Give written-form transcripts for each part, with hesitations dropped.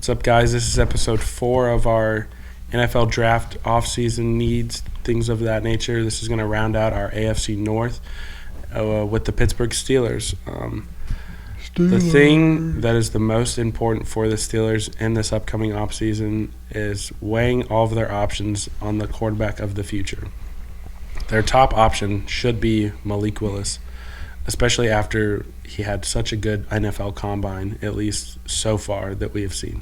What's up, guys? This is episode 4 of our NFL draft offseason needs, things of that nature. This is going to round out our AFC North with the Pittsburgh Steelers. The thing that is the most important for the Steelers in this upcoming offseason is weighing all of their options on the quarterback of the future. Their top option should be Malik Willis, especially after he had such a good NFL combine, at least so far that we have seen.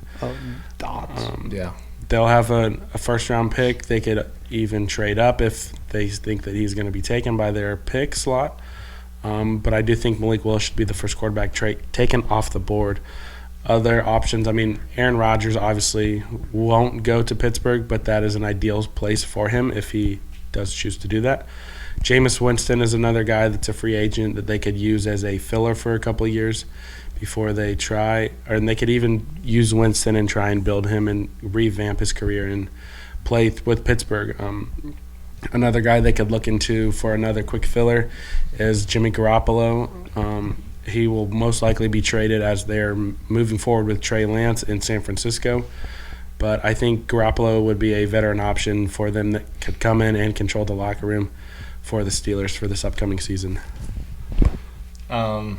Yeah. They'll have a first-round pick. They could even trade up if they think that he's going to be taken by their pick slot. But I do think Malik Willis should be the first quarterback taken off the board. Other options, Aaron Rodgers obviously won't go to Pittsburgh, but that is an ideal place for him if he does choose to do that. Jameis Winston is another guy that's a free agent that they could use as a filler for a couple of years before they try, and they could even use Winston and try and build him and revamp his career and play with Pittsburgh. Another guy they could look into for another quick filler is Jimmy Garoppolo. He will most likely be traded as they're moving forward with Trey Lance in San Francisco. But I think Garoppolo would be a veteran option for them that could come in and control the locker room for the Steelers for this upcoming season. Let's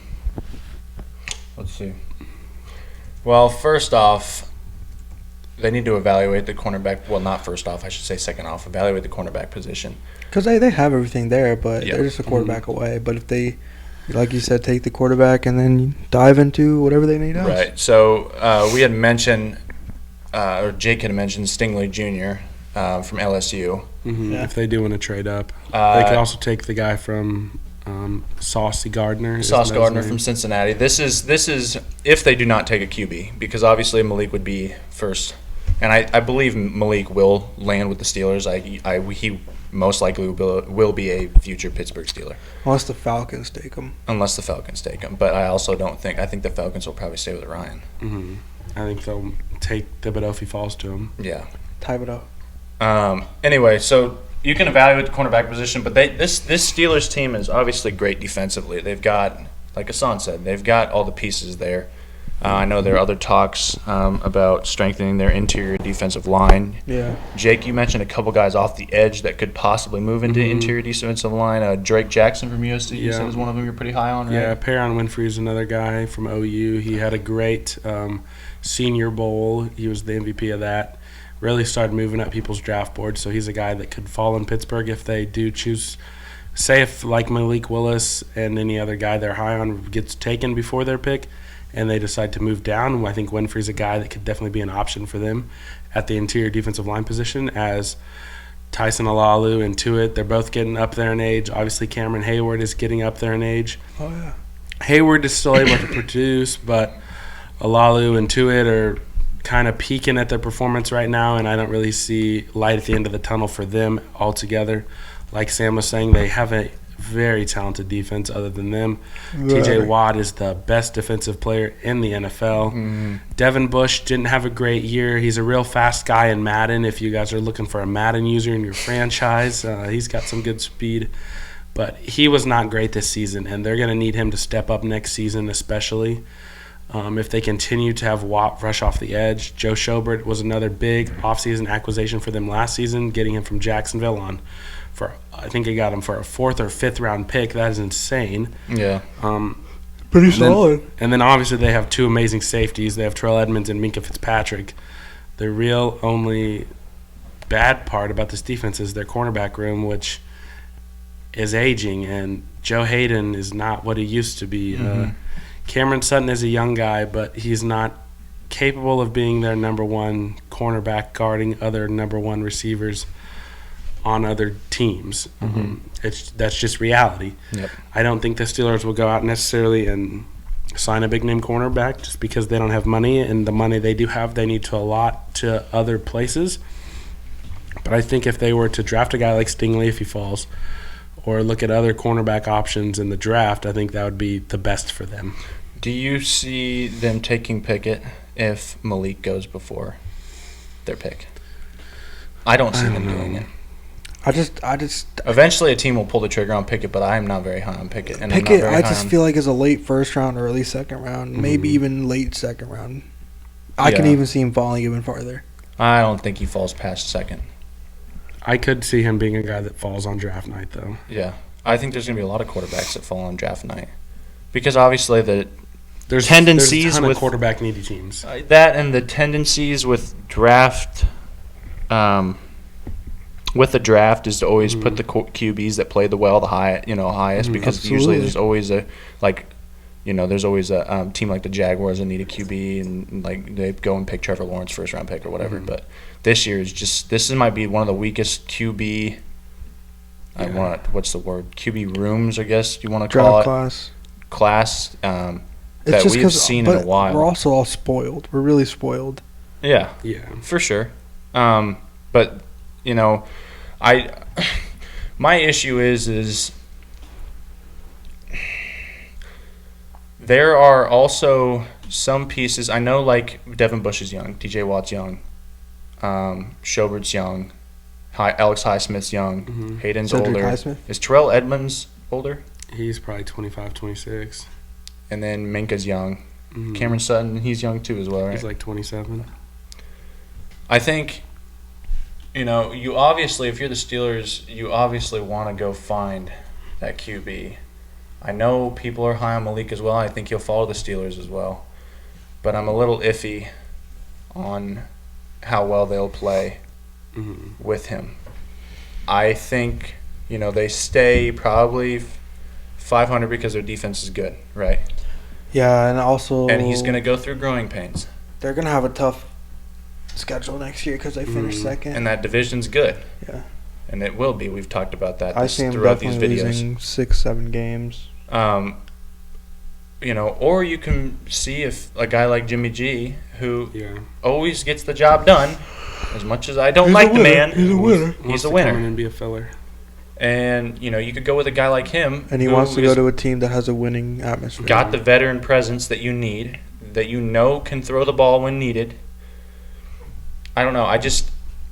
see. Well, first off, they need to evaluate the cornerback. Well, not first off. I should say second off. Evaluate the cornerback position. Because they have everything there, but they're just a quarterback away. But if they, like you said, take the quarterback and then dive into whatever they need else. Right. So we had mentioned, or Jake had mentioned Stingley Jr. From LSU. Mm-hmm. Yeah. If they do want to trade up. They could also take the guy from Sauce Gardner. Sauce Gardner from Cincinnati. This is if they do not take a QB, because obviously Malik would be first. And I believe Malik will land with the Steelers. He most likely will be a future Pittsburgh Steeler. Unless the Falcons take him. But I also don't think – I think the Falcons will probably stay with Ryan. Mm-hmm. I think they'll take Thibodeau if he falls to him. Yeah. Thibodeau. Anyway, so you can evaluate the cornerback position, but this Steelers team is obviously great defensively. They've got, like Hassan said, they've got all the pieces there. I know there are other talks about strengthening their interior defensive line. Yeah. Jake, you mentioned a couple guys off the edge that could possibly move into interior defensive line. Drake Jackson from USC, you said is one of them you're pretty high on, right? Yeah, Perron Winfrey is another guy from OU. He had a great Senior Bowl. He was the MVP of that. Really started moving up people's draft boards, so he's a guy that could fall in Pittsburgh if they do choose. Say if, like Malik Willis and any other guy they're high on gets taken before their pick, and they decide to move down, I think Winfrey's a guy that could definitely be an option for them at the interior defensive line position, as Tyson Alalu and Tuitt, they're both getting up there in age. Obviously, Cameron Hayward is getting up there in age. Oh, yeah. Hayward is still able to produce, but Alalu and Tuitt are kind of peaking at their performance right now, and I don't really see light at the end of the tunnel for them altogether. Like Sam was saying, they have a very talented defense other than them. TJ Watt is the best defensive player in the NFL. Mm-hmm. Devin Bush didn't have a great year. He's a real fast guy in Madden. If you guys are looking for a Madden user in your franchise, he's got some good speed. But he was not great this season, and they're going to need him to step up next season especially. If they continue to have Watt rush off the edge. Joe Schobert was another big offseason acquisition for them last season, getting him from Jacksonville I think he got him for a 4th or 5th round pick. That is insane. Yeah. Pretty solid. And then obviously they have 2 amazing safeties. They have Terrell Edmonds and Minkah Fitzpatrick. The real only bad part about this defense is their cornerback room, which is aging, and Joe Hayden is not what he used to be. Mm-hmm. Cameron Sutton is a young guy, but he's not capable of being their number 1 cornerback guarding other number 1 receivers on other teams. Mm-hmm. That's just reality. Yep. I don't think the Steelers will go out necessarily and sign a big-name cornerback just because they don't have money, and the money they do have they need to allot to other places. But I think if they were to draft a guy like Stingley if he falls, or look at other cornerback options in the draft, I think that would be the best for them. Do you see them taking Pickett if Malik goes before their pick? I don't see them doing it. I just eventually a team will pull the trigger on Pickett, but I am not very high on Pickett. And Pickett, I just feel like is a late first round, early second round, maybe even late second round. I can even see him falling even farther. I don't think he falls past second. I could see him being a guy that falls on draft night, though. Yeah. I think there's going to be a lot of quarterbacks that fall on draft night. Because obviously there's tendencies a ton with of quarterback needy teams. That and the tendencies with draft with the draft is to always put the QBs that play the highest because usually there's always a team like the Jaguars that need a QB and like they go and pick Trevor Lawrence first round pick or whatever. But this year this might be one of the weakest QB. What's the word? QB rooms, I guess you want to call it. Class that we've seen in a while. We're also all spoiled. We're really spoiled. Yeah, for sure. But my issue is there are also some pieces. I know like Devin Bush is young, DJ Watt's young, Schobert young, Alex Highsmith's young, Hayden's Cedric older. Highsmith? Is Terrell Edmonds older? He's probably 25, 26. And then Minka's young. Cameron Sutton, he's young too as well, right? He's like 27. I think, you obviously, if you're the Steelers, you obviously want to go find that QB. I know people are high on Malik as well. I think he'll follow the Steelers as well. But I'm a little iffy on how well they'll play with him. I think, they stay probably 500 because their defense is good, right? Yeah, and he's going to go through growing pains. They're going to have a tough schedule next year because they finished second. And that division's good. Yeah. And it will be. We've talked about that I see him throughout these definitely videos. losing 6-7 games. Or you can see if a guy like Jimmy G, who always gets the job done, as much as I don't like the man, he's a winner. He's a winner. Come in and be a filler. And, you could go with a guy like him. And he wants to go to a team that has a winning atmosphere. Got the veteran presence that you need, that can throw the ball when needed. I don't know.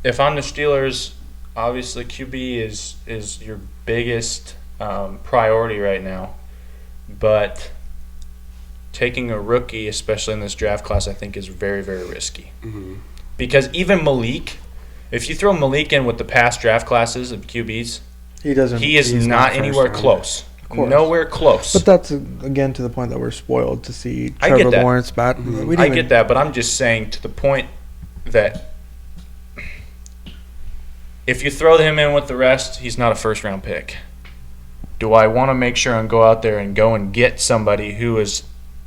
If I'm the Steelers, obviously QB is your biggest priority right now. But taking a rookie, especially in this draft class, I think is very, very risky. Because even Malik, if you throw Malik in with the past draft classes of QBs, he is not anywhere close. Nowhere close. But that's, again, to the point that we're spoiled to see Trevor Lawrence bat. I get that, but I'm just saying to the point that if you throw him in with the rest, he's not a first-round pick. Do I want to make sure and go out there and go and get somebody who is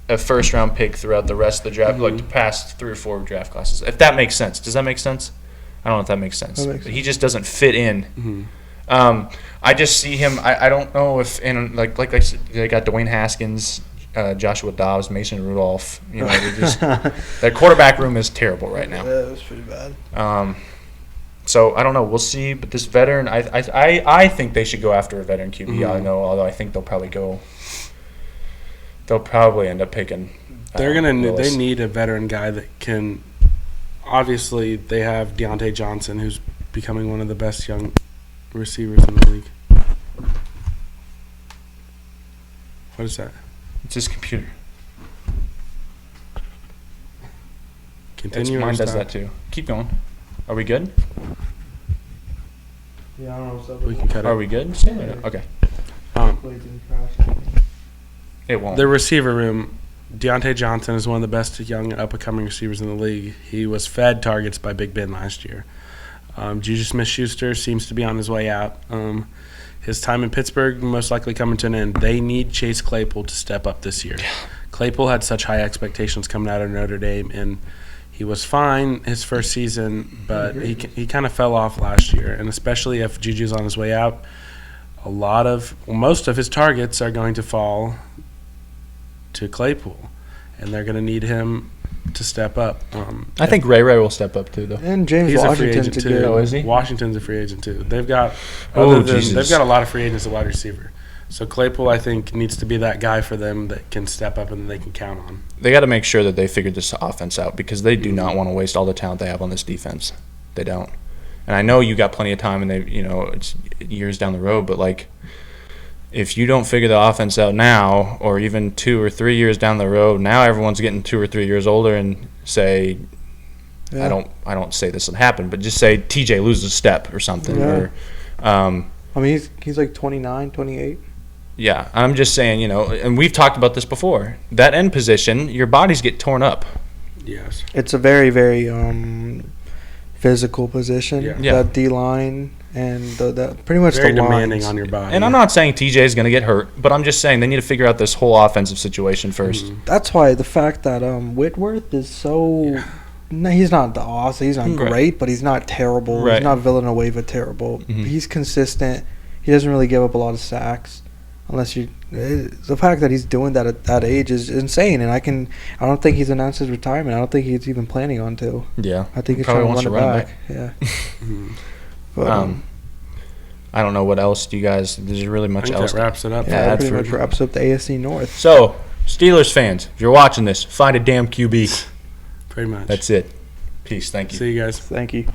a first-round pick throughout the rest of the draft, like the past 3 or 4 draft classes? If that makes sense. Does that make sense? I don't know if that makes sense. But he just doesn't fit in. I just see him. I don't know if like I said, they got Dwayne Haskins, Joshua Dobbs, Mason Rudolph. Their quarterback room is terrible right now. Yeah, that's pretty bad. So I don't know. We'll see. But this veteran, I think they should go after a veteran QB. Although I think they'll probably end up picking. They need a veteran guy that can. Obviously, they have Deontay Johnson, who's becoming one of the best young receivers in the league. What is that? It's his computer. Continue. Mine does that too. Keep going. Are we good? Yeah, I don't know what's up. We can cut it. Are we good? Okay. It won't. The receiver room, Deontay Johnson is one of the best young up-and-coming receivers in the league. He was fed targets by Big Ben last year. Juju Smith-Schuster seems to be on his way out. His time in Pittsburgh most likely coming to an end. They need Chase Claypool to step up this year. Claypool had such high expectations coming out of Notre Dame, and he was fine his first season, but he kind of fell off last year. And especially if Juju's on his way out, most of his targets are going to fall to Claypool, and they're going to need him to step up. I think Ray will step up too, though. And James He's Washington a free agent too. Oh, is he? Washington's a free agent too. They've got Jesus. They've got a lot of free agents at wide receiver. So Claypool, I think, needs to be that guy for them that can step up and they can count on. They got to make sure that they figured this offense out because they do not want to waste all the talent they have on this defense. They don't. And I know you got plenty of time, and it's years down the road. But like, if you don't figure the offense out now, or even 2 or 3 years down the road, now everyone's getting 2 or 3 years older, and say, Yeah. I don't say this would happen, but just say TJ loses a step or something. Yeah. Or, I mean, he's like 29, 28. yeah, I'm just saying, you know, and we've talked about this before. That end position, your bodies get torn up. Yes. It's a very, very physical position. Yeah. That D line and the pretty much Very the demanding lines. on your body. And I'm not saying TJ is going to get hurt, but I'm just saying they need to figure out this whole offensive situation first. That's why the fact that Whitworth is so. No, he's not awesome. He's not Right. great, but he's not terrible. Right. He's not Villanueva terrible. Mhm. He's consistent. He doesn't really give up a lot of sacks, unless you. The fact that he's doing that at that age is insane, and I don't think he's announced his retirement. I don't think he's even planning on to. Yeah. I think he's Probably trying to wants run to it run back. Yeah. But, I don't know what else do you guys. There's really I much think else. that wraps it up. yeah, Yeah, that that's pretty much wraps up the AFC North. So, Steelers fans, if you're watching this, find a damn QB. Pretty much. That's it. Peace. Thank you. See you guys. Thank you.